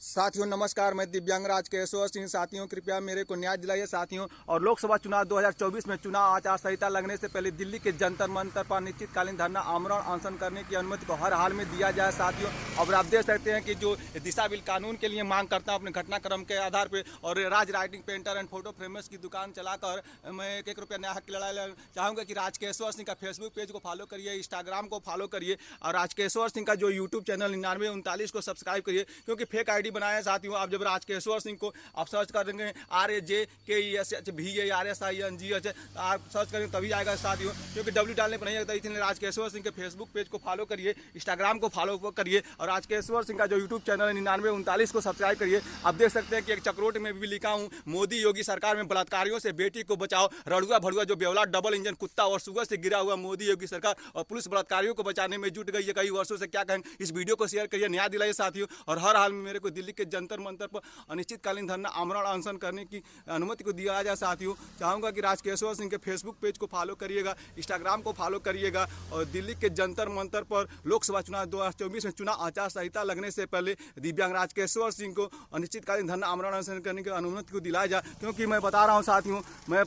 साथियों नमस्कार, मैं दिव्यांग राज केशवर सिंह। साथियों कृपया मेरे को न्याय दिलाइए साथियों। और लोकसभा चुनाव 2024 में चुनाव आचार संहिता लगने से पहले दिल्ली के जंतर मंतर पर अनिश्चितकालीन धरना आमरण अनशन करने की अनुमति को हर हाल में दिया जाए साथियों। और आप देख सकते हैं कि जो दिशा बिल कानून के लिए मांग करता हूँ अपने घटनाक्रम के आधार पर, और Raj writing painter and photo framers की दुकान चलाकर मैं एक रुपया न्याय हक की लड़ाई चाहूँगा कि राज केशवर सिंह का फेसबुक पेज को फॉलो करिए, इंस्टाग्राम को फॉलो करिए, और राज केशवर सिंह का जो यूट्यूब चैनल 9939 को सब्सक्राइब करिए, क्योंकि फेक आईडी बनाया साथियों। आप जब राज केशवर सिंह को आप सर्च कर देंगे RAJKESHVARSINGH आप सर्च करेंगे तभी आएगा साथियों, क्योंकि डब्ल्यू डालने पर नहीं आता। इसलिए राज केशवर सिंह के फेसबुक पेज को फॉलो करिए, इंस्टाग्राम को फॉलो करिए, और राज केशवर सिंह का जो यूट्यूब चैनल है 9939 को सब्सक्राइब करिए। आप देख सकते हैं कि एक चक्रोट में भी लिखा हूँ, मोदी योगी सरकार में बलात्कारियों से बेटी को बचाओ, रड़ुआ भड़ुआ जो बेवला डबल इंजन कुत्ता और सुगर से गिरा हुआ मोदी योगी सरकार और पुलिस बलात्कारियों को बचाने में जुट गई है कई वर्षों से। क्या कहें, इस वीडियो को शेयर करिए, न्याय दिलाइए साथियों। और हर हाल में मेरे को दिल्ली के जंतर मंतर पर अनिश्चितकालीन धरना आमरण अनशन करने की अनुमति को दिया जाए साथियों। चाहूँगा कि राज केशवर सिंह के फेसबुक पेज को फॉलो करिएगा, इंस्टाग्राम को फॉलो करिएगा, और दिल्ली के जंतर मंतर पर लोकसभा चुनाव 2024 में चुनाव आचार संहिता लगने से पहले दिव्यांग राज केशवर सिंह को अनिश्चितकालीन धरना आमरण अनशन करने की अनुमति को दिलाया जाए। क्योंकि मैं बता रहा हूँ साथियों, मैं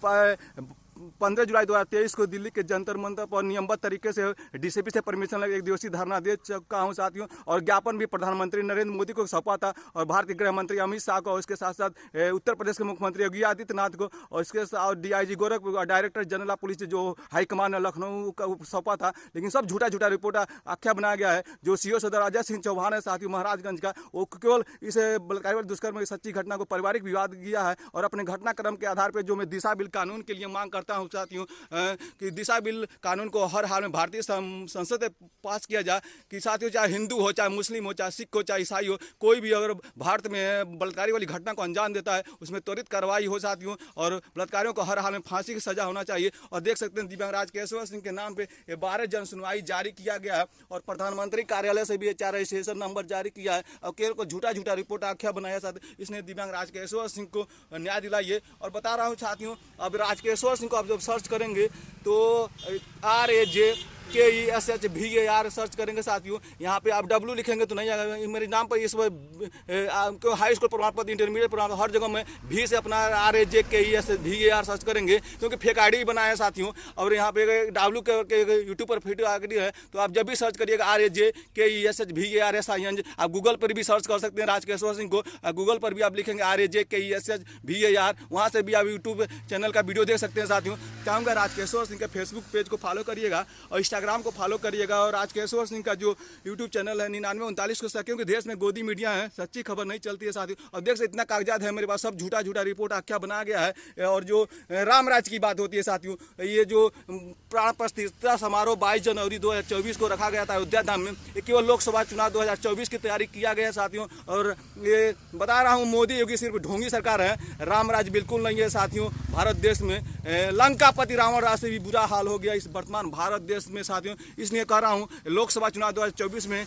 15 जुलाई 2023 को दिल्ली के जंतर मंतर पर नियमबद्ध तरीके से डीसीपी से परमिशन लगे एक दिवसीय धरना दे चुका हूं साथियों। और ज्ञापन भी प्रधानमंत्री नरेंद्र मोदी को सौंपा था, और भारतीय गृह मंत्री अमित शाह को, और इसके साथ साथ उत्तर प्रदेश के मुख्यमंत्री योगी आदित्यनाथ को, और इसके साथ DIG Gorakhpur, director general of police जो हाईकमान लखनऊ का सौंपा था। लेकिन सब झूठा झूठा रिपोर्ट आख्या बनाया गया है। जो CO सदर अजय सिंह चौहान है साथियों महाराजगंज का, वो केवल इस बलात्कार दुष्कर्म की सच्ची घटना को पारिवारिक विवाद किया है, और अपने घटनाक्रम के आधार पर जो मैं दिशा बिल कानून के लिए मांग करता हूँ साथियों कि दिशा बिल कानून को हर हाल में भारतीय संसद में पास किया जाए। कि साथियों चाहे हिंदू हो, चाहे मुस्लिम हो, चाहे सिख हो, चाहे ईसाई हो, कोई भी अगर भारत में बलात्कारी वाली घटना को अंजाम देता है उसमें त्वरित कार्रवाई हो साथियों, और बलात्कारियों को हर हाल में फांसी की सजा होना चाहिए। और देख सकते हैं दिव्यांग राज केशवर सिंह के नाम पे 12 जन सुनवाई जारी किया गया है, और प्रधानमंत्री कार्यालय से भी 4 रजिस्ट्रेशन नंबर जारी किया है, और केवल को झूठा झूठा रिपोर्ट आख्या बनाया साथियों। इसने दिव्यांग राज केशवर सिंह को न्याय दिलाइए। और बता रहा हूँ साथियों, अब राज केशवर सिंह को आप जब सर्च करेंगे तो RAJKESHVAR सर्च करेंगे साथियों। यहाँ पे आप W लिखेंगे तो नहीं आएगा। मेरे नाम पर इस हाई स्कूल प्रमाण पत्र, इंटरमीडिएट प्रमाण पत्र, हर जगह में भी से अपना RAJKESHVAR सर्च करेंगे, क्योंकि फेक आईडी बनाया है साथियों। और यहाँ पे W के यूट्यूब पर फेक आईडी है, तो आप जब भी सर्च करिएगा RAJKESHVAR आप गूगल पर भी सर्च कर सकते हैं राज केशवर सिंह को। गूगल पर भी आप लिखेंगे RAJKESHVAR, वहाँ से भी आप यूट्यूब चैनल का वीडियो देख सकते हैं साथियों। चाहूँगा राज केशवर सिंह के फेसबुक पेज को फॉलो करिएगा, और इंस्टाग्राम को फॉलो करिएगा, और राज केशवर सिंह का जो यूट्यूब चैनल है 9939 को, क्योंकि देश में गोदी मीडिया है, सच्ची खबर नहीं चलती है साथियों। और देख से इतना कागजात है मेरे पास, सब झूठा झूठा रिपोर्ट आख्या बनाया गया है। और जो रामराज की बात होती है साथियों, ये जो प्राण प्रतिष्ठा समारोह 22 जनवरी 2024 को रखा गया था अयोध्या धाम में, ये केवल लोकसभा चुनाव 2024 की तैयारी किया गया है साथियों। और ये बता रहा हूँ, मोदी योगी सिर्फ ढोंगी सरकार है, रामराज बिल्कुल नहीं है साथियों। भारत देश में लंकापति रावण राज से भी बुरा हाल हो गया इस वर्तमान भारत देश में साथियों। इसलिए कह रहा हूँ, लोकसभा चुनाव 2024 में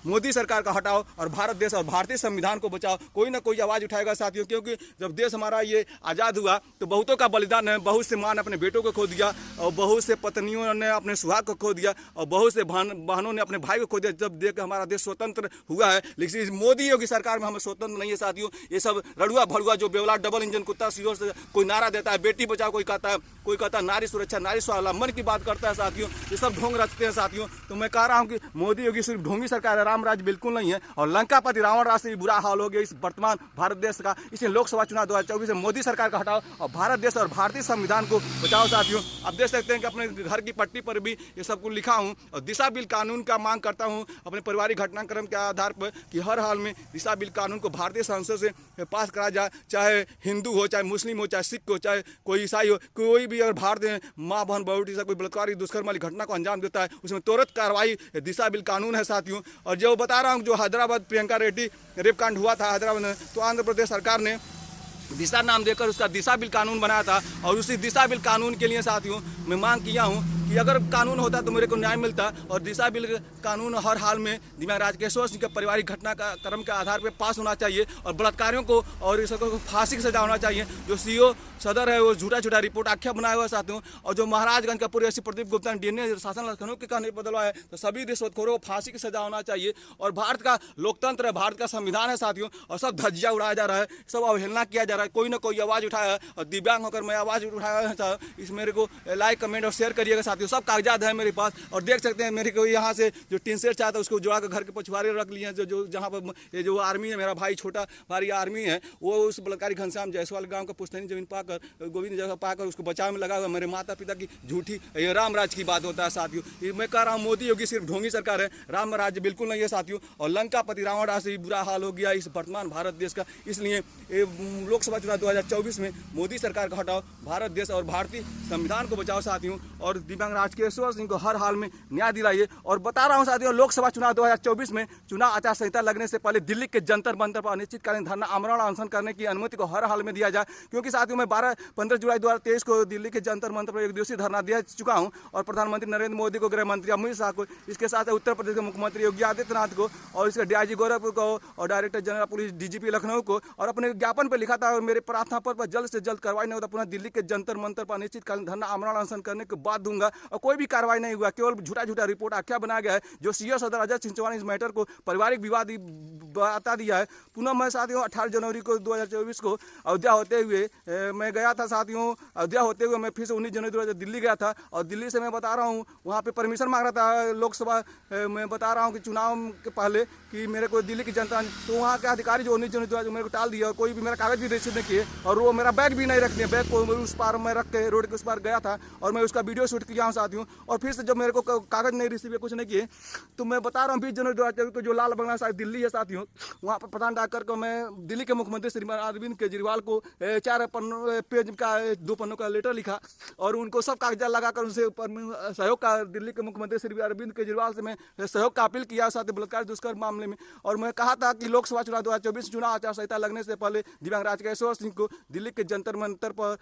मोदी सरकार का हटाओ, और भारत देश और भारतीय संविधान को बचाओ। कोई ना कोई आवाज़ उठाएगा साथियों, क्योंकि जब देश हमारा ये आज़ाद हुआ तो बहुतों का बलिदान है। बहुत से माँ ने अपने बेटों को खो दिया, और बहुत से पत्नियों ने अपने सुहाग को खो दिया, और बहुत से बहनों ने अपने भाई को खो दिया, जब देख हमारा देश स्वतंत्र हुआ है। लेकिन इस मोदी योगी सरकार में हम स्वतंत्र नहीं है साथियों। ये सब रड़ुआ भड़ुआ जो बेवला डबल इंजन कुत्ता सीरों से कोई नारा देता है, बेटी बचाओ, कोई कहता है नारी सुरक्षा, नारी स्वावलंबन की बात करता है साथियों। ये सब ढोंग रचते हैं साथियों। तो मैं कह रहा हूं कि मोदी योगी सिर्फ ढोंगी सरकार है, रामराज बिल्कुल नहीं है। और लंकापति रावण राज से भी बुरा हाल हो गया इस वर्तमान भारत देश का। इसलिए लोकसभा चुनाव 2024 में मोदी सरकार का हटाओ, और भारत देश और भारतीय संविधान को बचाओ साथियों। आप देख सकते हैं कि अपने घर की पट्टी पर भी ये सब कुछ लिखा हूँ, और दिशा बिल कानून का मांग करता हूँ अपने पारिवारिक घटनाक्रम के आधार पर, कि हर हाल में दिशा बिल कानून को भारतीय संसद से पास करा जाए। चाहे हिंदू हो, चाहे मुस्लिम हो, चाहे सिख हो, चाहे कोई ईसाई हो, कोई भी अगर भारत में माँ बहन बहुटी से कोई बलात्कार दुष्कर्म वाली घटना को अंजाम देता है, उसमें त्वरित कार्रवाई दिशा बिल कानून है साथियों। और जो बता रहा हूँ, जो हैदराबाद प्रियंका रेड्डी रेप कांड हुआ था हैदराबाद में, तो आंध्र प्रदेश सरकार ने दिशा नाम देकर उसका दिशा बिल कानून बनाया था। और उसी दिशा बिल कानून के लिए साथियों मैं मांग किया हूँ कि अगर कानून होता तो मेरे को न्याय मिलता, और दिशा बिल कानून हर हाल में दिव्यांग राजकेश्वर सिंह के पारिवारिक घटना का क्रम के आधार पर पास होना चाहिए, और बलात्कारियों को और इसको फांसी की सजा होना चाहिए। जो सीओ सदर है वो झूठा रिपोर्ट आख्या बनाया हुआ साथियों, और जो महाराजगंज का पूरे प्रदीप गुप्ता ने डीएनए शासन लखनऊ के कहने पर बदलवाया है, तो सभी रिश्वतखोरों को फांसी की सजा होना चाहिए। और भारत का लोकतंत्र है, भारत का संविधान है साथियों, और सब धज्जियां उड़ाया जा रहा है, सब अवहेलना किया जा रहा है। कोई ना कोई आवाज़ उठाया है, और दिव्यांग होकर मैं आवाज़ उठाया था। इस मेरे को लाइक कमेंट और शेयर करिएगा साथियों। सब कागजात है मेरे पास, और देख सकते हैं मेरे को यहाँ से जो टीन सेट चाहता है उसको जुड़ा कर घर के पछुआरे रख लिए हैं। जो जहाँ पर ये जो आर्मी है, मेरा भाई छोटा भाई आर्मी है, वो उस बलात्कारी घनश्याम जायसवाल गाँव का पुश्तैनी जमीन पाकर गोविंद जगह पाकर उसको बचाव में लगा हुआ। मेरे माता पिता की झूठी ये रामराज की बात होता है साथियों। ये मैं कह रहा हूँ मोदी योगी सिर्फ ढोंगी सरकार है, राम राज्य बिल्कुल नहीं है साथियों। और लंकापति रावण से बुरा हाल हो गया इस वर्तमान भारत देश का। इसलिए लोकसभा चुनाव 2024 में मोदी सरकार को हटाओ, भारत देश और भारतीय संविधान को बचाओ साथियों, और दिव्यांग राजकेश्वर सिंह को हर हाल में न्याय दिलाइए। और बता रहा हूँ साथियों, लोकसभा चुनाव 2024 में चुनाव आचार संहिता लगने से पहले दिल्ली के जंतर मंतर पर अनिश्चितकालीन धरना आमरण अनशन करने की अनुमति को हर हाल में दिया जाए। क्योंकि साथियों मैं 15 जुलाई 2023 को दिल्ली के जंतर मंतर पर एक दिवसीय धरना दे चुका हूं, और प्रधानमंत्री नरेंद्र मोदी को, गृह मंत्री अमित शाह को, इसके साथ उत्तर प्रदेश के मुख्यमंत्री योगी आदित्यनाथ को, और इसके डीआईजी गोरखपुर को, और director general police DGP Lucknow को, और अपने ज्ञापन पर लिखा था और मेरे प्रार्थना पर जल्द से जल्द कार्रवाई नहीं होता पुनः दिल्ली के जंतर मंतर पर अनिश्चितकालीन धरना आमरण अनशन करने के बाद दूंगा। और कोई भी कार्रवाई नहीं हुआ, केवल झूठा रिपोर्ट आख्या बनाया गया है। जो सीओ सदर अजय सिंह चौहान इस मैटर को पारिवारिक विवाद बता दिया है। पुनः मैं साथियों 18 जनवरी को 2024 को अयोध्या होते हुए मैं गया था साथियों। अयोध्या होते हुए मैं फिर से 19 जनवरी 2024 दिल्ली गया था, और दिल्ली से मैं बता रहा हूँ वहाँ पे परमिशन मांग रहा था लोकसभा मैं बता रहा हूँ कि चुनाव के पहले कि मेरे को दिल्ली की जनता, तो वहाँ के अधिकारी जो 19 जनवरी मेरे को टाल दिया, और कोई भी मेरा कागज भी रिसीव नहीं किए, और वो मेरा बैग भी नहीं रख दिया। बैग को उस पार मैं रख के रोड के उस पार गया था, और मैं उसका वीडियो शूट किया हूँ साथियों। और फिर से जब मेरे को कागज नहीं रिसीव किए, कुछ नहीं किए, तो मैं बता रहा हूँ 20 जनवरी 2024 को जो लाल बंगला साहिब दिल्ली है साथियों, वहाँ पर प्रधान डाककर को मैं दिल्ली के मुख्यमंत्री श्रीमान अरविंद केजरीवाल को 4 पेज का 2 पन्नों का लेटर लिखा, और उनको सब कागजात लगाकर उनसे सहयोग का, दिल्ली के मुख्यमंत्री श्री अरविंद केजरीवाल से मैं सहयोग का अपील किया साथ बलात्कार दुष्कर्म मामले में। और मैं कहा था कि लोकसभा चुनाव 2024 चुनाव आचार संहिता लगने से पहले दिव्यांग राजकेश्वर सिंह को दिल्ली के जंतर मंतर पर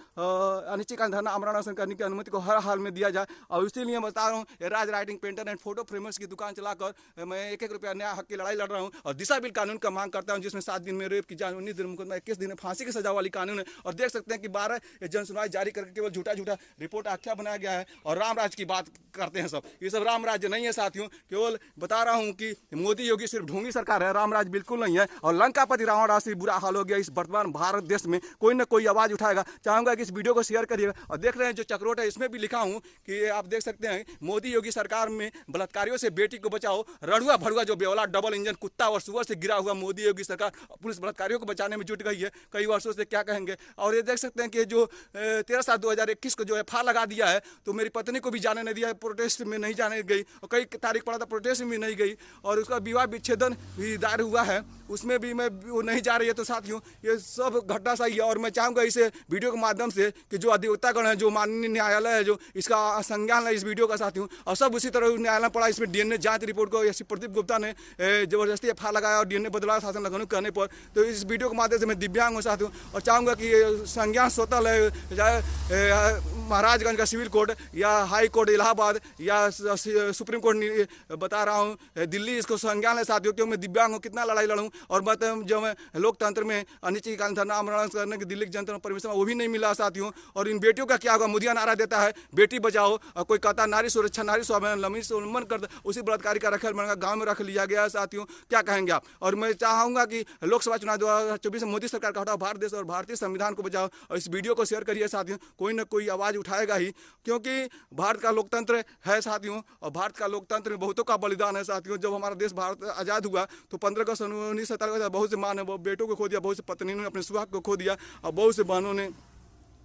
अनिश्चितकालीन धरना आमरण अनशन करने की अनुमति को हर हाल में दिया जाए। और इसीलिए बता रहा हूँ Raj writing painter and photo framers की दुकान चलाकर मैं 1-1 रुपया न्याय हक की लड़ाई लड़ रहा हूँ, और दिशा बिल कानून का मांग करता हूँ, जिसमें 7 दिन में रेप की जांच, 19 दिन मुकदमा, 21 दिन में फांसी की सजा वाली कानून है। और देख सकते हैं कि 12 जन सुनवाई जारी करके केवल झूठा रिपोर्ट आख्या बनाया गया है, और राम राज्य की बात करते हैं सब। ये सब राम राज्य नहीं है साथियों। केवल बता रहा हूँ कि मोदी योगी सिर्फ ढोंगी सरकार है, राम राज्य बिल्कुल नहीं है। और लंकापति रावण से बुरा हाल हो गया इस वर्तमान भारत देश में। कोई ना कोई आवाज़ उठाएगा। चाहूँगा कि इस वीडियो को शेयर करिएगा। और देख रहे हैं जो चक्रोट है, इसमें भी लिखा हूँ कि आप देख सकते हैं मोदी योगी सरकार में बलात्कारियों से बेटी को बचाओ, रड़ुआ भड़ुआ जो बेवला डबल इंजन कुत्ता और सुअर से गिरा हुआ मोदी योगी सरकार पुलिस बलात्कारियों को बचाने में जुट गई है कई वर्षों से, क्या कहेंगे। और ये देख सकते हैं कि जो 13/7/2021 को जो एफआईआर लगा दिया है, तो मेरी पत्नी को भी जाने नहीं दिया, प्रोटेस्ट में नहीं जाने गई, और कई तारीख पड़ा था प्रोटेस्ट में नहीं गई, और उसका विवाह विच्छेदन भी दायर हुआ है, उसमें भी मैं वो नहीं जा रही है। तो साथियों ये सब घटना सही है, और मैं चाहूँगा इसे वीडियो के माध्यम से कि जो अधिवक्तागण है, जो माननीय न्यायालय है, जो इसका संज्ञान है इस वीडियो का साथियों, और सब उसी तरह न्यायालय पड़ा। इसमें डीएनए जांच रिपोर्ट को एसपी प्रदीप गुप्ता ने जबरदस्ती एफआईआर लगाया और डीएनए बदला शासन लखनऊ कहने पर। तो इस वीडियो के माध्यम से मैं दिव्यांग हूँ साथियों, और चाहूँगा कि संज्ञान स्वतः है, चाहे महाराजगंज का सिविल कोर्ट या हाई कोर्ट इलाहाबाद या सुप्रीम कोर्ट, बता रहा हूँ दिल्ली, इसको संज्ञान है साथियों। क्योंकि मैं दिव्यांग हूँ, कितना लड़ाई लड़ूँ। और जो मैं लोकतंत्र में अनिश्चितकालीन धरना आमरण करने की दिल्ली के जनता परमिशन वो भी नहीं मिला साथियों। और इन बेटियों का क्या होगा? मोदिया नारा देता है बेटी बचाओ, और कोई कहता नारी सुरक्षा, नारी स्वाभिमान, लम्बी से उल्लंघन करता, उसी बलात्कारी का रखेल बनकर गाँव में रख लिया गया है साथियों। क्या कहेंगे आप? और मैं चाहूँगा कि लोकसभा चुनाव 2024 में मोदी सरकार का हटाओ, भारत देश और भारतीय संविधान को बचाओ। और इस वीडियो को शेयर करिए साथियों, कोई ना कोई आवाज़ उठाएगा ही, क्योंकि भारत का लोकतंत्र है साथियों, और भारत का लोकतंत्र में बहुतों का बलिदान है साथियों। जब हमारा देश भारत आज़ाद हुआ तो 15 अगस्त 1947 बहुत से माँ ने बेटों को खो दिया, बहुत से पत्नियों ने अपने सुहाग को खो दिया, और बहुत से बहनों ने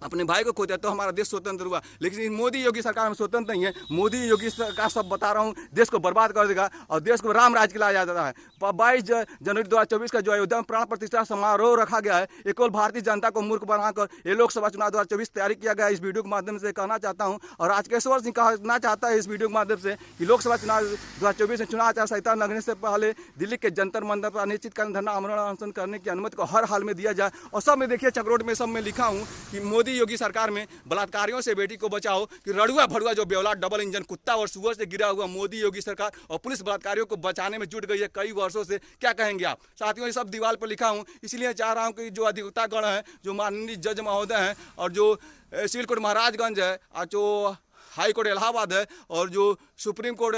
अपने भाई को खो दिया, तो हमारा देश स्वतंत्र हुआ। लेकिन मोदी योगी सरकार में स्वतंत्र नहीं है। मोदी योगी सरकार सब बता रहा हूँ देश को बर्बाद कर देगा, और देश को राम राज्य के लाया जाता है। 22 जनवरी 2024 का जो अयोध्या में प्राण प्रतिष्ठा समारोह रखा गया है, ये केवल भारतीय जनता को मूर्ख बनाकर ये लोकसभा चुनाव 2024 तैयारी किया गया है। इस वीडियो के माध्यम से कहना चाहता हूँ, और राजकेश्वर सिंह कहना चाहता है इस वीडियो के माध्यम से कि लोकसभा चुनाव 2024 में चुनाव आचार संहिता लगने से पहले दिल्ली के जंतर मंतर पर अनिश्चितकालीन धरना आमरण अनशन करने की अनुमति को हर हाल में दिया जाए। और सब में देखिए चक्रोट में सब में लिखा हूँ कि मोदी मोदी योगी सरकार में बलात्कारियों से बेटी को बचाओ कि रड़ुआ भड़ुआ जो बेौलाद डबल इंजन कुत्ता और सुअर से गिरा हुआ मोदी योगी सरकार और पुलिस बलात्कारियों को बचाने में जुट गई है कई वर्षों से, क्या कहेंगे आप साथियों? ये सब दीवार पर लिखा हूँ, इसलिए चाह रहा हूँ कि जो अधिवक्तागण है, जो माननीय जज महोदय हैं और जो सिविल कोर्ट महाराजगंज है और जो हाई कोर्ट इलाहाबाद है और जो सुप्रीम कोर्ट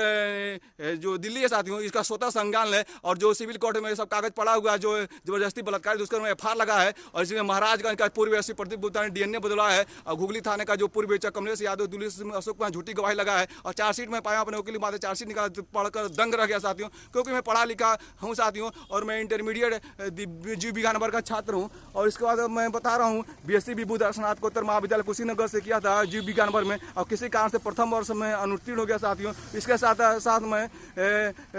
जो दिल्ली है साथियों, इसका स्वतः संज्ञान है। और जो सिविल कोर्ट में सब कागज पड़ा हुआ है, जो जबरदस्ती बलात्कार दुष्कर्म में एफआईआर लगा है और इसमें महाराजगंज का पूर्व एसपी प्रदीप गुप्ता ने डीएनए बदला है और घुगली थाने का जो पूर्व बेचक कमलेश यादव दिल्ली अशोक कुमार झूठी गवाही लगा है। और चार्जशीट में पाया अपने वकील माते चार्जशीट निकाल पढ़कर दंग रह गया साथियों, क्योंकि मैं पढ़ा लिखा हूँ साथियों और मैं इंटरमीडिएट जीव विज्ञान वर्ग का छात्र हूँ। और इसके बाद मैं बता रहा हूँ BSc विभू दर्शनात्मकोत्तर महाविद्यालय कुशीनगर से किया था जीव विज्ञान वर्ग में और किसी कारण से प्रथम वर्ष में अनुत्तीर्ण हो गया साथियों। इसके साथ मैं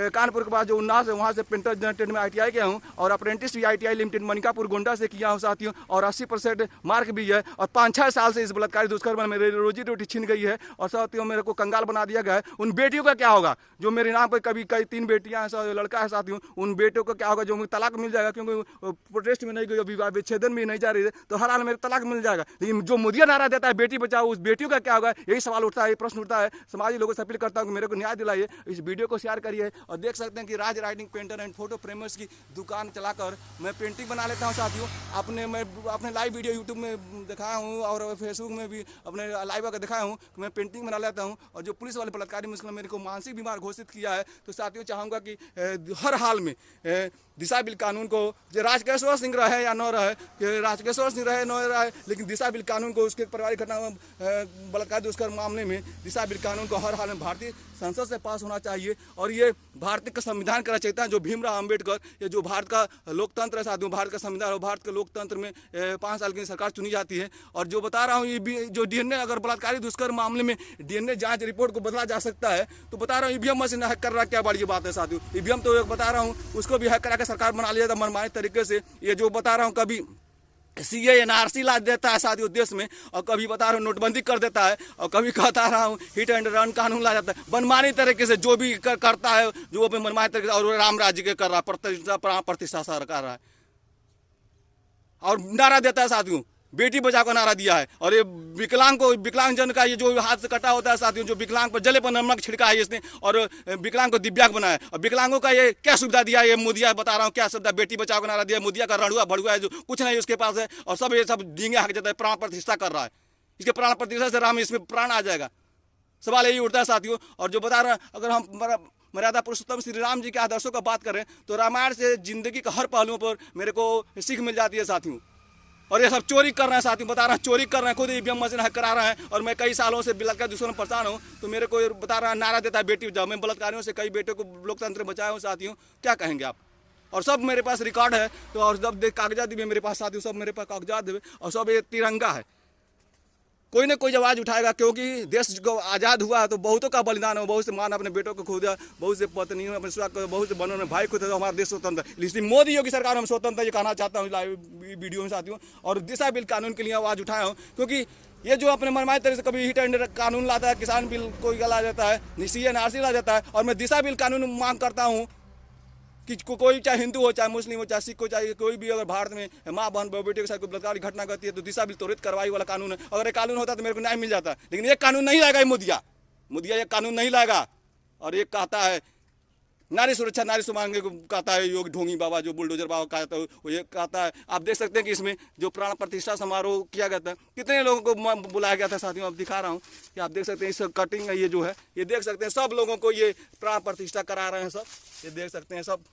कानपुर के बाद जो उन्नास है वहाँ से प्रिंटर जनरेटेड में ITI किया हूँ और अप्रेंटिस भी ITI लिमिटेड मनिकापुर गोंडा से किया हूँ साथियों। और 80% मार्क भी है और 5-6 साल से इस बलात्कारी दुष्कर्म में मेरी रोजी रोटी छीन गई है और साथियों मेरे को कंगाल बना दिया गया है। उन बेटियों का क्या होगा जो मेरे नाम पर कभी कई 3 बेटियाँ हैं, लड़का है साथियों, उन बेटियों का क्या होगा जो मुझे तलाक मिल जाएगा, क्योंकि प्रोटेस्ट में नहीं गई, विवाह विच्छेदन में नहीं जा रही है, तो हर हाल मेरे तलाक मिल जाएगा। लेकिन जो मोदी नारा देता है बेटी बचाओ, उस बेटियों का क्या होगा, यही सवाल उठता है, प्रश्न उठता है। समाजी लोगों से अपील करता हूँ कि मेरे को न्याय दिलाइए, इस वीडियो को शेयर करिए। और देख सकते हैं कि Raj writing painter and photo framers की दुकान चलाकर मैं पेंटिंग बना लेता हूँ साथियों। मैं अपने लाइव वीडियो यूट्यूब में दिखाया हूँ और फेसबुक में भी अपने लाइव आकर दिखाया हूँ कि मैं पेंटिंग बना लेता हूँ। और जो पुलिस वाले बलात्कारी मुस्लिम मेरे को मानसिक बीमार घोषित किया है, तो साथियों चाहूँगा कि हर हाल में दिशा बिल कानून को जो राजकेश्वर सिंह रहे या न रहे, कि राजकेश्वर सिंह रहे न रहे, लेकिन दिशा बिल कानून को उसके पारिवारिक घटना बलात्कार दुष्कर्म मामले में दिशा बिल कानून को हर हाल में भारतीय संसद से पास होना चाहिए। और ये भारत का संविधान का रचयिता है जो भीमराव अंबेडकर, ये जो भारत का लोकतंत्र है साथियों, भारत का संविधान और भारत के लोकतंत्र में 5 साल की सरकार चुनी जाती है। और जो बता रहा हूँ ये जो DNA अगर बलात्कारी दुष्कर्म मामले में DNA जांच रिपोर्ट को बदला जा सकता है, तो बता रहा हूँ EVM मशीन हैक कर रहा, क्या बड़ी बात है साथियों। EVM तो बता रहा हूँ उसको भी हैक करा के सरकार बना लिया था मनमाने तरीके से। ये जो बता रहा हूँ कभी CA NRC ला देता है साथियों देश में, और कभी बता रहा हूँ नोटबंदी कर देता है, और कभी कहता रहा हूँ हिट एंड रन कानून ला जाता है। मनमानी तरीके से जो भी करता है, जो अपने मनमानी तरीके से, और राम राज्य के कर रहा है, प्रतिष्ठा कर रहा है और नारा देता है साथियों, बेटी बचाओ का नारा दिया है। और ये विकलांग जन का ये जो हाथ से कटा होता है साथियों, जो विकलांग पर जले पर नमक छिड़का है इसने और विकलांग को दिव्यांग बनाया। और विकलांगों का ये क्या सुविधा दिया है, ये मोदिया बता रहा हूँ क्या सुविधा, बेटी बचाओ का नारा दिया है। मोदिया का रड़ुआ भड़ुआ है जो कुछ नहीं उसके पास है, और सब ये सब डींगे हाक जाता है, प्राण प्रतिष्ठा कर रहा है। इसके प्राण प्रतिष्ठा से राम इसमें प्राण आ जाएगा, सवाल यही उठता है साथियों। और जो बता रहे हैं, अगर हम मर्यादा पुरुषोत्तम श्री राम जी के आदर्शों का बात करें तो रामायण से जिंदगी के हर पहलुओं पर मेरे को सीख मिल जाती है साथियों। और ये सब चोरी कर रहे हैं साथियों, बता रहा है चोरी कर रहे हैं, खुद EVM मशीन हैक करा रहे हैं। और मैं कई सालों से बलात्कार दुष्कर्म में परेशान हूँ, तो मेरे को बता रहा है नारा देता है बेटी बचाओ। मैं बलात्कारियों से कई बेटों को लोकतंत्र बचाया हूँ साथियों, क्या कहेंगे आप। और सब मेरे पास रिकॉर्ड है, तो और सब कागजात भी मेरे पास साथियों, सब मेरे पास कागजात है और सब ये तिरंगा है। कोई ना कोई आवाज़ उठाएगा, क्योंकि देश को आज़ाद हुआ है तो बहुतों का बलिदान है, बहुत से माँ ने अपने बेटों को खो दिया, बहुत से पत्नियों ने अपने स्वयं को, बहुत से बहनों ने भाई को, तो हमारा देश स्वतंत्र है। इसलिए मोदी योगी सरकार हम स्वतंत्र ये कहना चाहता हूँ लाइव वीडियो में साथियों। और दिशा बिल कानून के लिए आवाज़ उठाया हूँ, क्योंकि ये जो अपने मनमानी तरीके से कभी हिट एंड कानून लाता है, किसान बिल कोई ला जाता है, CA NRC ला जाता है। और मैं दिशा बिल कानून मांग करता हूँ कि कोई चाहे हिंदू हो, चाहे मुस्लिम हो, चाहे सिख हो, चाहे कोई भी अगर भारत में माँ बहन बेटे के साथ कोई बलात्कार की घटना करती है तो दिशा बिल त्वरित कार्रवाई वाला कानून है। अगर ये कानून होता तो मेरे को न्याय मिल जाता, लेकिन ये कानून नहीं लाएगा मोदिया ये कानून नहीं लाएगा। और ये कहता है नारी सुरक्षा नारी सुमांगे को कहता है योग ढोंगी बाबा, जो बुलडोजर बाबा कहता है वो ये कहता है। आप देख सकते हैं कि इसमें जो प्राण प्रतिष्ठा समारोह किया गया था, कितने लोगों को बुलाया गया था साथियों। अब दिखा रहा हूँ कि आप देख सकते हैं इस कटिंग ये जो है, ये देख सकते हैं सब लोगों को ये प्राण प्रतिष्ठा करा रहे हैं सब, ये देख सकते हैं सब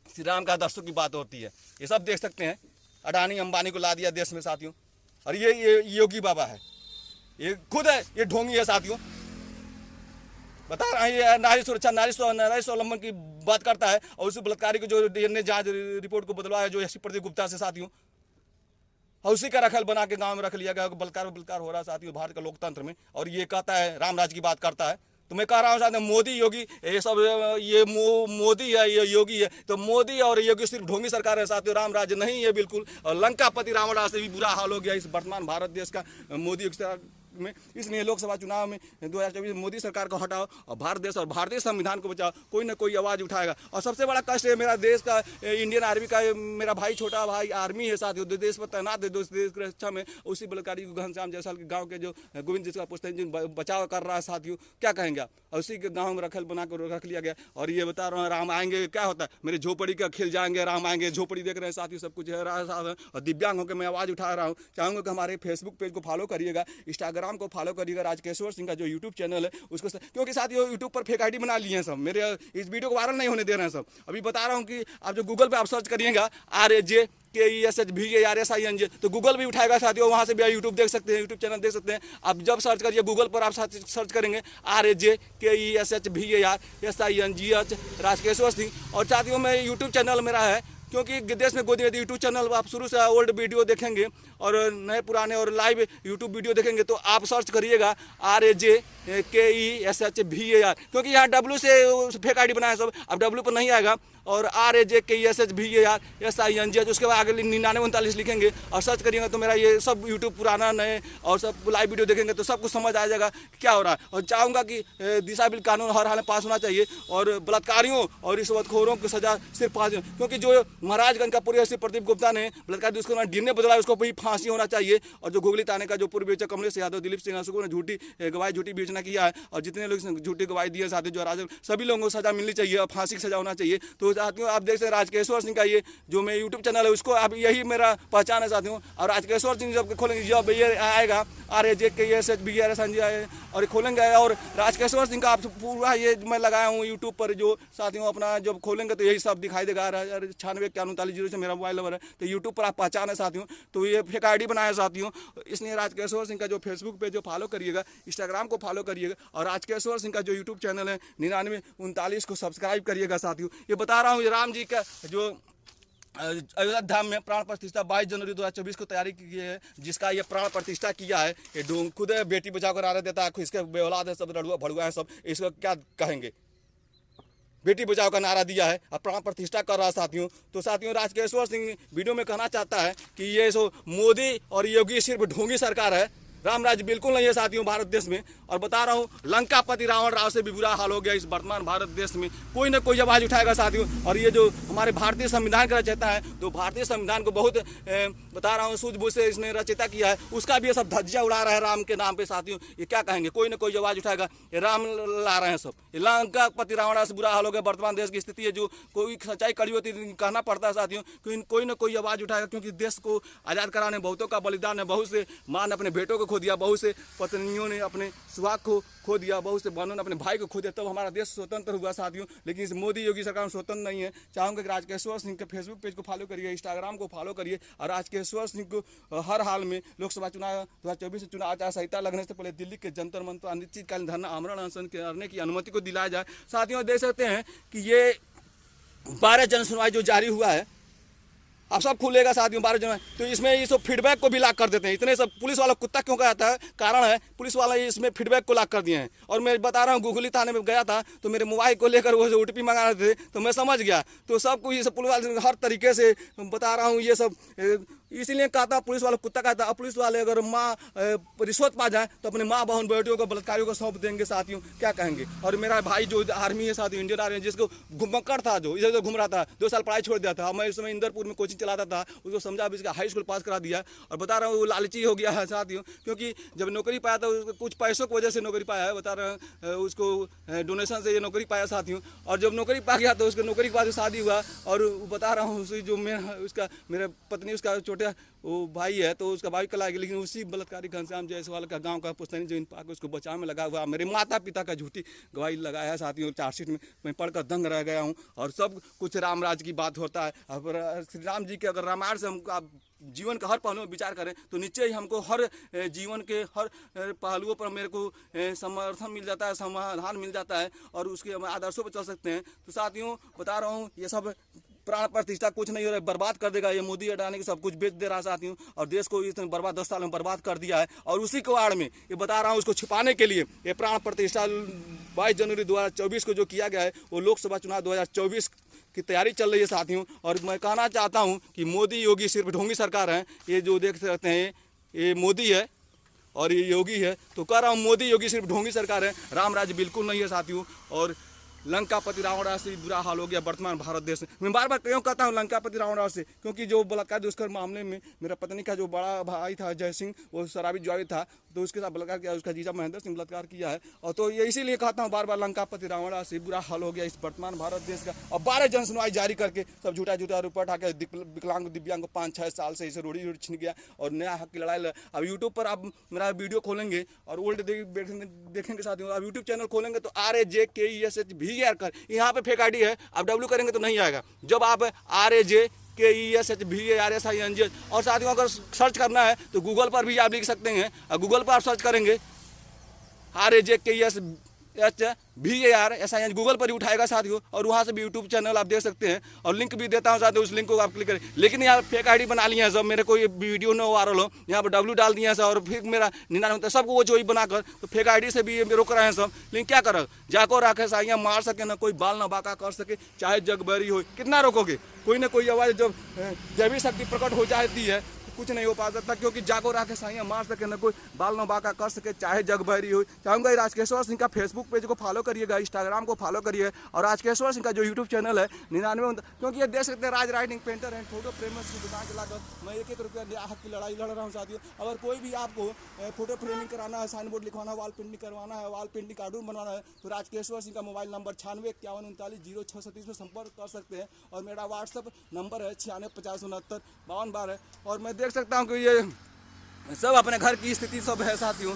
श्री राम का आदर्शों की बात होती है, ये सब देख सकते हैं। अडानी अंबानी को ला दिया देश में साथियों। और ये योगी बाबा है, ये खुद है, ये ढोंगी है साथियों। बता रहा है ये नारी सुरक्षा नारी स्वावलंबन की बात करता है, और उस बलात्कारी को जो DNA जांच रिपोर्ट को बदलवाया जो SC प्रदीप गुप्ता से साथियों, और उसी का रखल बना के गांव में रख लिया गया। बलात्कार हो रहा है साथियों भारत के लोकतंत्र में। और ये कहता है राम राज्य की बात करता है। तो मैं कह रहा हूँ साथ में मोदी योगी ये सब ये मोदी है, ये योगी है, तो मोदी और योगी सिर्फ ढोंगी सरकार है साथियों, राम राज्य नहीं है बिल्कुल। और लंकापति रावण से भी बुरा हाल हो गया इस वर्तमान भारत देश का मोदी योगी सरकार में। इसलिए लोकसभा चुनाव में 2024 मोदी सरकार को हटाओ और भारत देश और भारतीय संविधान को बचाओ। कोई ना कोई आवाज़ उठाएगा। और सबसे बड़ा कष्ट है मेरा देश का, इंडियन आर्मी का, मेरा भाई छोटा भाई आर्मी है साथियों, देश पर तैनात है, देश की रक्षा में। उसी बलात्कारी को घनश्याम जायसवाल के गाँव के जो गोविंद जिसका पुस्तक बचाव कर रहा है साथियों, क्या कहेंगे आप। और उसी के गाँव में रखल बना कर रख लिया गया। और ये बता रहा हूँ राम आएंगे क्या होता है, मेरे झोपड़ी का खिल जाएंगे, राम आएंगे। झोपड़ी देख रहे हैं साथियों, सब कुछ है साथ। और दिव्यांग होकर मैं आवाज़ उठा रहा हूँ। चाहूँगा कि हमारे फेसबुक पेज को फॉलो करिएगा, इंस्टाग्राम को फॉलो करिएगा, राजकेश्वर सिंह का जो यूट्यूब चैनल है उसको, क्योंकि साथियों यूट्यूब पर फेक आईडी बना लिए हैं सब, मेरे इस वीडियो को वायरल नहीं होने दे रहे हैं सब। अभी बता रहा हूँ कि आप जो गूगल पे आप सर्च करिएगा RAJKESHVARSING, तो गूगल भी उठाएगा साथियों, वहाँ से भी यूट्यूब देख सकते हैं, यूट्यूब चैनल देख सकते हैं। आप जब सर्च करिए गूगल पर, आप सर्च करेंगे RAJKESHVARSING राजकेश्वर सिंह। और साथियों मैं यूट्यूब चैनल मेरा है, क्योंकि देश में गोदी में यूट्यूब चैनल आप शुरू से ओल्ड वीडियो देखेंगे और नए पुराने और लाइव यूट्यूब वीडियो देखेंगे, तो आप सर्च करिएगा RAJKESHVAR, क्योंकि यहाँ W से फेक आईडी बनाया सब, अब W पर नहीं आएगा। और RAJKESHVARSING, उसके बाद आगे 9939 लिखेंगे और सर्च करिएगा तो मेरा ये सब यूट्यूब पुराना नए और सब लाइव वीडियो देखेंगे तो सब कुछ समझ आ जाएगा क्या हो रहा है। और चाहूँगा कि दिशा बिल कानून हर हाल में पास होना चाहिए और बलात्कारियों और रिश्वतखोरों की सजा सिर्फ फांसी, क्योंकि जो महाराजगंज का पूर्व श्री प्रदीप गुप्ता ने बलात्कार उसको गिरने बदला, उसको भी फांसी होना चाहिए। और जो गुगली थाने का जो पूर्व बेचक कमलेश यादव, दिलीप सिंह ने झूठी गवाही, झूठी बेचना किया है, और जितने लोग झूठी गवाही दिए साथी जो राज, सभी लोगों को सजा मिलनी चाहिए और फांसी की सजा होना चाहिए। तो साथियों आप देख सकते हैं राजकेश्वर सिंह का ये जो मैं यूट्यूब चैनल है उसको अब यही मेरा पहचान है साथियों। और राजकेश्वर सिंह जब खोलेंगे, जब ये आएगा RAJKESHVARSING और खोलेंगे, और राजकेश्वर सिंह का आप पूरा ये मैं लगाया हूँ यूट्यूब पर जो साथियों, अपना जब खोलेंगे तो यही सब दिखाई देगा। 96 से मेरा मोबाइल नंबर है, तो यूट्यूब पर आप पहचान है साथियों। तो ये फेक आईडी बनाया साथियों, इसलिए राजकेश्वर सिंह का जो फेसबुक पेज जो फॉलो करिएगा, इंस्टाग्राम को फॉलो करिएगा, और राजकेश्वर सिंह का जो यूट्यूब चैनल है 9939 को सब्सक्राइब करिएगा साथियों। ये बता रहा हूँ राम जी का जो अयोध्या धाम में प्राण प्रतिष्ठा 22 जनवरी 2024 को तैयारी की है, जिसका ये प्राण प्रतिष्ठा किया है। ये खुद बेटी बचाओ कर नारा देता है, इसके बेऔलाद है सब, लड़ुआ भड़ुआ है सब, इसको क्या कहेंगे। बेटी बचाओ का नारा दिया है और प्राण प्रतिष्ठा कर रहा है साथियों। तो साथियों राजकेश्वर सिंह वीडियो में कहना चाहता है कि ये सो मोदी और योगी सिर्फ ढोंगी सरकार है, राम राज्य बिल्कुल नहीं है साथियों भारत देश में। और बता रहा हूँ लंकापति रावण राव से भी बुरा हाल हो गया इस वर्तमान भारत देश में। कोई ना कोई आवाज़ उठाएगा साथियों। और ये जो हमारे भारतीय संविधान का रचयिता है, तो भारतीय संविधान को बहुत बता रहा हूँ सूझबूझ से इसने रचयिता किया है, उसका भी ये सब धज्जियाँ उड़ा रहा है राम के नाम पे साथियों। ये क्या कहेंगे, कोई ना कोई आवाज़ उठाएगा। ये राम ला रहे हैं सब, ये लंकापति रावण राव से बुरा हाल हो गया वर्तमान देश की स्थिति है। जो कोई सच्चाई कड़ी होती है कहना पड़ता है साथियों, कोई ना कोई आवाज़ उठाएगा, क्योंकि देश को आज़ाद कराने बहुतों का बलिदान है। बहुत से माँ ने अपने बेटों को खो दिया, बहुत से पत्नियों ने अपने सुहाग को खो दिया, बहुत से बहनों ने अपने भाई को खो दिया, तब हमारा देश स्वतंत्र हुआ साथियों। लेकिन इस मोदी योगी सरकार में स्वतंत्र नहीं है। चाहूँगा कि राजकेश्वर सिंह के फेसबुक पेज को फॉलो करिए, इंस्टाग्राम को फॉलो करिए, और राजकेश्वर सिंह को हर हाल में लोकसभा चुनाव 2024 चुनाव आचार संहिता लगने से पहले दिल्ली के जंतर मंतर अनिश्चितकालीन धरना आमरण अनशन करने की अनुमति को दिलाया जाए साथियों। देख सकते हैं कि ये 12 जन सुनवाई जो जारी हुआ है, आप सब खुलेगा साथियों 12 जनवरी, तो इसमें ये सब फीडबैक को भी लॉक कर देते हैं। इतने सब पुलिस वाला कुत्ता क्यों कहता है, कारण है पुलिस वाला इसमें फीडबैक को लॉक कर दिए हैं। और मैं बता रहा हूँ गुगली थाने में गया था, तो मेरे मोबाइल को लेकर वो OTP मंगा रहे थे, तो मैं समझ गया। तो सबको ये सब पुलिस वाले हर तरीके से बता रहा हूँ, ये सब इसीलिए कहता पुलिस वाला कुत्ता कहता है। पुलिस वाले अगर माँ रिश्वत पा जाए तो अपने माँ बहन बेटियों को बलात्कारियों को सौंप देंगे साथियों, क्या कहेंगे। और मेरा भाई जो आर्मी है साथियों, इंडियन आर्मी, जिसको घुमक्कड़ था, जो इधर उधर घूम रहा था, 2 साल पढ़ाई छोड़ दिया था, मैं इस समय इंदरपुर में कोचिंग चलाता था, उसको समझा भी इसका हाई स्कूल पास करा दिया। और बता रहा हूँ वो लालची हो गया है साथियों, क्योंकि जब नौकरी पाया था कुछ पैसों की वजह से नौकरी पाया है, बता रहे हैं उसको डोनेशन से ये नौकरी पाया साथियों। और जब नौकरी पा गया तो उसके नौकरी के बाद शादी हुआ, और बता रहा हूँ उसी जो मेरा पत्नी उसका छोटा वो भाई है, तो उसका भाई कला, लेकिन उसी बलात्कारी घनश्याम जायसवाल का गांव का पुस्तैनी जो इन पाक उसको बचाव में लगा हुआ, मेरे माता पिता का झूठी गवाही लगाया है साथियों। चार्जशीट में मैं पढ़कर दंग रह गया हूँ। और सब कुछ राम राज की बात होता है। अब श्री राम जी के अगर रामायण से हम जीवन का हर पहलू में विचार करें तो निश्चय ही हमको हर जीवन के हर पहलुओं पर मेरे को समर्थन मिल जाता है, समाधान मिल जाता है, और उसके हम आदर्शों पर चल सकते हैं। तो साथियों बता रहा हूँ ये सब प्राण प्रतिष्ठा कुछ नहीं हो रहा है, बर्बाद कर देगा ये मोदी हटाने की, सब कुछ बेच दे रहा है साथियों। और देश को इसने बर्बाद 10 साल में बर्बाद कर दिया है। और उसी को आड़ में ये बता रहा हूँ, उसको छिपाने के लिए ये प्राण प्रतिष्ठा 22 जनवरी 2024 को जो किया गया है, वो लोकसभा चुनाव 2024 की तैयारी चल रही है साथियों। और मैं कहना चाहता हूँ कि मोदी योगी सिर्फ ढोंगी सरकार है। ये जो देख सकते हैं ये मोदी है, और ये योगी है। तो कह रहा हूँ मोदी योगी सिर्फ ढोंगी सरकार है, राम राज्य बिल्कुल नहीं है साथियों। और लंकापति रावण से बुरा हाल हो गया वर्तमान भारत देश में। मैं बार बार क्यों कहता हूँ लंकापति रावण से, क्योंकि जो बलात्कार दुष्कर्म मामले में मेरा पत्नी का जो बड़ा भाई था जय सिंह, वो शराबी जुआरी था, तो उसके साथ बलात्कार किया, उसका जीजा महेंद्र सिंह बलात्कार किया है। और तो ये इसीलिए कहता हूँ बार बार लंकापति रावण से बुरा हाल हो गया इस वर्तमान भारत देश का। और 12 जन सुनवाई जारी करके सब झूठा रिपोर्ट आके विकलांग दिव्यांग को 5-6 साल से इसे रोड़ी छिन गया और नया हक की लड़ाई। अब यूट्यूब पर आप मेरा वीडियो खोलेंगे और ओल्ड देखेंगे साथियों, आप यूट्यूब चैनल खोलेंगे तो RAJKESHVER कर यहाँ पे फेक आईडी है, आप W करेंगे तो नहीं आएगा। जब आप RAJKESHVERSING और साथियों अगर सर्च करना है तो गूगल पर भी आप लिख सकते हैं, और गूगल पर आप सर्च करेंगे RAJKESHVERSING गूगल पर ही उठाएगा साथियों, और वहाँ से भी यूट्यूब चैनल आप देख सकते हैं। और लिंक भी देता हूँ साथियों, उस लिंक को आप क्लिक करें। लेकिन यहाँ फेक आईडी बना लिया है सब, मेरे को ये वीडियो न वायरल हो, यहाँ पर W डाल दिया है सब, और फिर मेरा 99 सबको वो जो ही बनाकर तो फेक आईडी से भी ये रोक रहे हैं सब। लेकिन क्या करें, जाको राखे साइयाँ मार सके ना कोई बाल ना बाका कर सके, चाहे जग बरी हो, कितना रोकोगे। कोई ना कोई आवाज़ जब दैवी शक्ति प्रकट हो जाती है कुछ नहीं हो पाता, क्योंकि जागो राखे साइयाँ मार सके न कोई बाल न बाका कर सके, चाहे जग भरी हो। चाहूँगा राजकेश्वर सिंह का फेसबुक पेज को फॉलो करिएगा, इंस्टाग्राम को फॉलो करिए, और राजकेश्वर सिंह का जो यूट्यूब चैनल है 99, क्योंकि ये देख सकते हैं Raj writing painter and photo framers की दुकान चलाकर मैं 1-1 रुपया हक की लड़ाई लड़ रहा हूँ साथियों। अगर कोई भी आपको फोटो फ्रेमिंग कराना है, साइन बोर्ड लिखवाना है, वॉल पेंटिंग करवाना है, वॉल पेंटिंग कार्टून बनवाना है, तो राजकेश्वर सिंह का मोबाइल नंबर 9651390637 में संपर्क कर सकते हैं। और मेरा व्हाट्सअप नंबर है 96506952 है। और मैं देख सकता हूँ कि ये सब अपने घर की स्थिति सब है साथियों,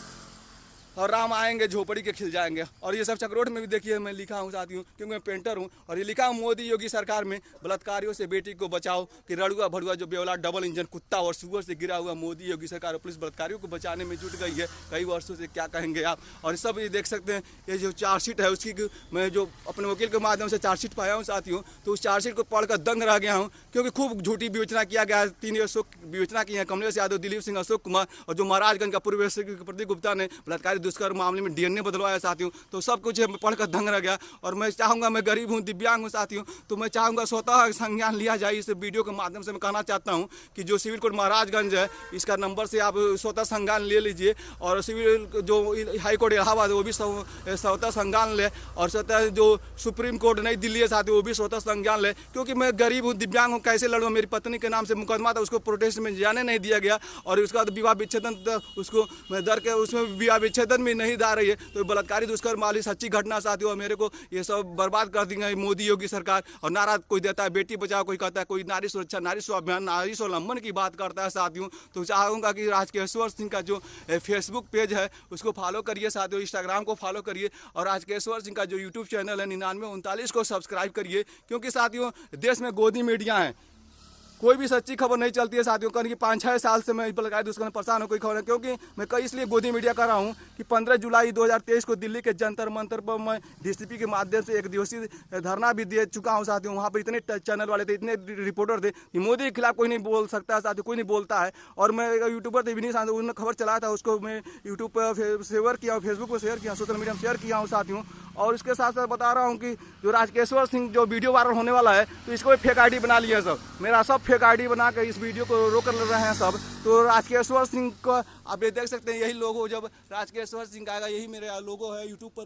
और राम आएंगे झोपड़ी के खिल जाएंगे। और ये सब चक्रोट में भी देखिए मैं लिखा हूँ साथियों, क्योंकि मैं पेंटर हूँ, और ये लिखा हूँ मोदी योगी सरकार में बलात्कारियों से बेटी को बचाओ, कि रड़ुआ भड़ुआ जो बेवला डबल इंजन कुत्ता और सुअर से गिरा हुआ मोदी योगी सरकार और पुलिस बलात्कारियों को बचाने में जुट गई है कई वर्षों से, क्या कहेंगे आप। और सब ये देख सकते हैं, ये जो चार्जशीट है उसकी मैं जो अपने वकील के माध्यम से चार्जशीट पाया हूँ साथियों, तो उस चार्जशीट को पढ़कर दंग रह गया हूँ, क्योंकि खूब झूठी विवेचना किया गया है। 3 अशोक विवेचना की है, कमलेश यादव, दिलीप सिंह, अशोक कुमार, और जो महाराजगंज का पूर्व प्रदीप गुप्ता ने बलात्कारी दुष्कर्म मामले में DNA बदलवाया साथियों। तो सब कुछ पढ़कर दंग रह गया। और मैं चाहूँगा, मैं गरीब हूँ, दिव्यांग हूँ साथियों, तो मैं चाहूँगा स्वतः संज्ञान लिया जाए। इस वीडियो के माध्यम से मैं कहना चाहता हूँ कि जो सिविल कोर्ट महाराजगंज है, इसका नंबर से आप स्वतः संज्ञान ले लीजिए, और सिविल जो हाई कोर्ट इलाहाबाद है वो भी स्वतः संज्ञान ले, और स्वतः जो सुप्रीम कोर्ट नई दिल्ली है साथियों वो भी स्वतः संज्ञान ले, क्योंकि मैं गरीब हूँ, दिव्यांग हूँ, कैसे लड़ूँ। मेरी पत्नी के नाम से मुकदमा था, उसको प्रोटेस्ट में जाने नहीं दिया गया, और उसका विवाह विच्छेदन उसको मैं दर के उसमें विवाह विच्छेदन भी नहीं दा रही है। तो बलात्कारी दुष्कर्म वाली सच्ची घटना साथियों, और मेरे को ये सब बर्बाद कर देंगे मोदी योगी सरकार। और नारा कोई देता है बेटी बचाओ, कोई कहता है कोई नारी सुरक्षा, नारी स्वाभिमान, नारी स्वावलंबन की बात करता है साथियों। तो चाहूँगा कि राजकेश्वर सिंह का जो फेसबुक पेज है उसको फॉलो करिए साथियों, इंस्टाग्राम को फॉलो करिए, और राजकेश्वर सिंह का जो यूट्यूब चैनल है 9939 को सब्सक्राइब करिए, क्योंकि साथियों देश में गोदी मीडिया है, कोई भी सच्ची खबर नहीं चलती है साथियों। कहीं कि 5-6 साल से मैं बलात्कार दुष्कर्म परेशान हो कोई खबर है, क्योंकि मैं कई इसलिए गोदी मीडिया कर रहा हूँ कि 15 जुलाई 2023 को दिल्ली के जंतर मंतर पर मैं DCP के माध्यम से 1 दिवसीय धरना भी दे चुका हूँ साथियों। वहाँ पर इतने चैनल वाले थे, इतने रिपोर्टर थे कि मोदी के खिलाफ कोई नहीं बोल सकता है साथियों, कोई नहीं बोलता है। और मैं यूट्यूबर थे विनीत साहब, उन्होंने खबर चलाया था, उसको मैं यूट्यूब पर शेयर किया, फेसबुक पर शेयर किया, सोशल मीडिया में शेयर किया हूँ साथियों। और इसके साथ साथ बता रहा हूँ कि जो राजकेश्वर सिंह जो वीडियो वायरल होने वाला है, तो इसको भी फेक आईडी बना लिया सब, मेरा सब फेक आईडी बना के इस वीडियो को रोक रहे हैं सब। तो राजकेश्वर सिंह को आप ये देख सकते हैं, यही लोगो, जब राजकेश्वर सिंह आएगा यही मेरा लोगो है यूट्यूब पर।